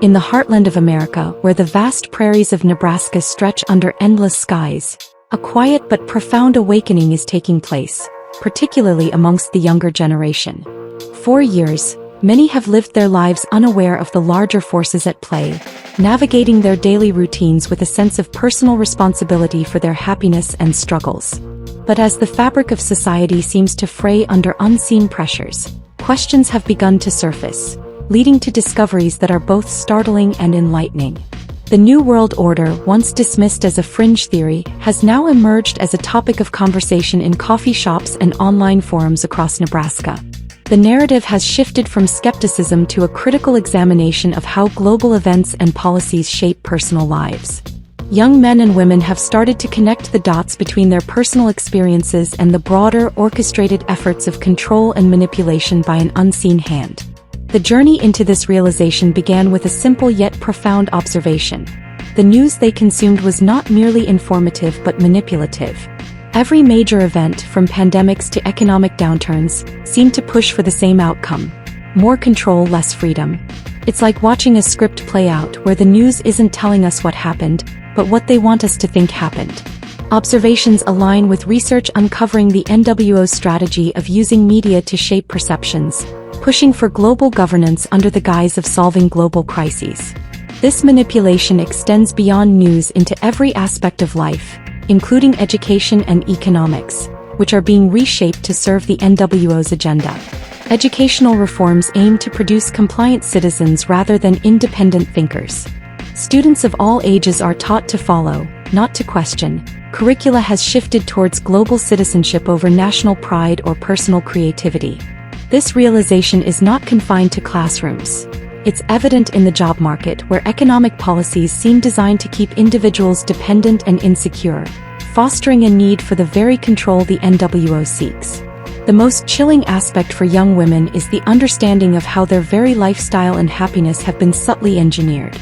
In the heartland of America, where the vast prairies of Nebraska stretch under endless skies, a quiet but profound awakening is taking place, particularly amongst the younger generation. For years, many have lived their lives unaware of the larger forces at play, navigating their daily routines with a sense of personal responsibility for their happiness and struggles. But as the fabric of society seems to fray under unseen pressures, questions have begun to surface, leading to discoveries that are both startling and enlightening. The New World Order, once dismissed as a fringe theory, has now emerged as a topic of conversation in coffee shops and online forums across Nebraska. The narrative has shifted from skepticism to a critical examination of how global events and policies shape personal lives. Young men and women have started to connect the dots between their personal experiences and the broader, orchestrated efforts of control and manipulation by an unseen hand. The journey into this realization began with a simple yet profound observation. The news they consumed was not merely informative but manipulative. Every major event, from pandemics to economic downturns, seemed to push for the same outcome: more control, less freedom. It's like watching a script play out where the news isn't telling us what happened, but what they want us to think happened. Observations align with research uncovering the NWO's strategy of using media to shape perceptions, pushing for global governance under the guise of solving global crises. This manipulation extends beyond news into every aspect of life, including education and economics, which are being reshaped to serve the NWO's agenda. Educational reforms aim to produce compliant citizens rather than independent thinkers. Students of all ages are taught to follow, not to question. Curricula has shifted towards global citizenship over national pride or personal creativity. This realization is not confined to classrooms. It's evident in the job market, where economic policies seem designed to keep individuals dependent and insecure, fostering a need for the very control the NWO seeks. The most chilling aspect for young women is the understanding of how their very lifestyle and happiness have been subtly engineered.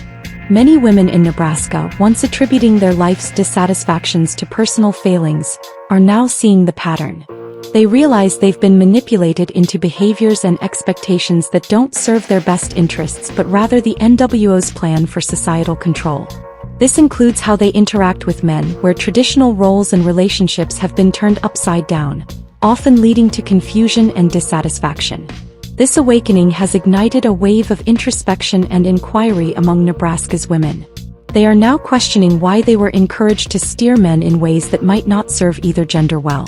Many women in Nebraska, once attributing their life's dissatisfactions to personal failings, are now seeing the pattern. They realize they've been manipulated into behaviors and expectations that don't serve their best interests but rather the NWO's plan for societal control. This includes how they interact with men, where traditional roles and relationships have been turned upside down, often leading to confusion and dissatisfaction. This awakening has ignited a wave of introspection and inquiry among Nebraska's women. They are now questioning why they were encouraged to steer men in ways that might not serve either gender well.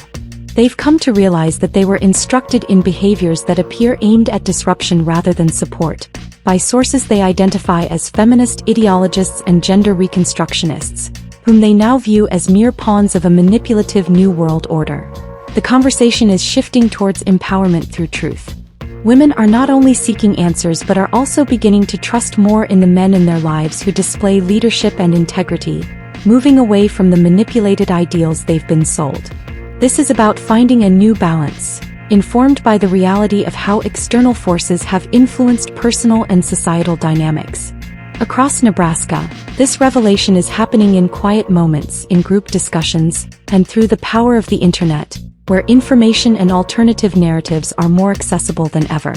They've come to realize that they were instructed in behaviors that appear aimed at disruption rather than support, by sources they identify as feminist ideologists and gender reconstructionists, whom they now view as mere pawns of a manipulative New World Order. The conversation is shifting towards empowerment through truth. Women are not only seeking answers but are also beginning to trust more in the men in their lives who display leadership and integrity, moving away from the manipulated ideals they've been sold. This is about finding a new balance, informed by the reality of how external forces have influenced personal and societal dynamics. Across Nebraska, this revelation is happening in quiet moments, in group discussions, and through the power of the internet, where information and alternative narratives are more accessible than ever.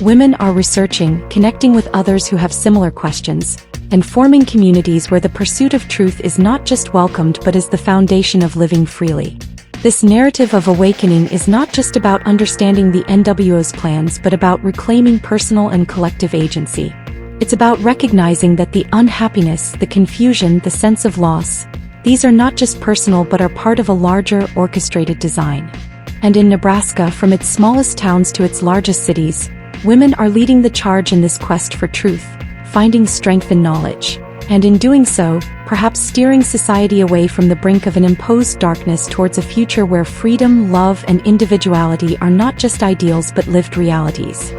Women are researching, connecting with others who have similar questions, and forming communities where the pursuit of truth is not just welcomed but is the foundation of living freely. This narrative of awakening is not just about understanding the NWO's plans but about reclaiming personal and collective agency. It's about recognizing that the unhappiness, the confusion, the sense of loss, these are not just personal but are part of a larger, orchestrated design. And in Nebraska, from its smallest towns to its largest cities, women are leading the charge in this quest for truth, finding strength in knowledge, and in doing so, perhaps steering society away from the brink of an imposed darkness towards a future where freedom, love, and individuality are not just ideals but lived realities.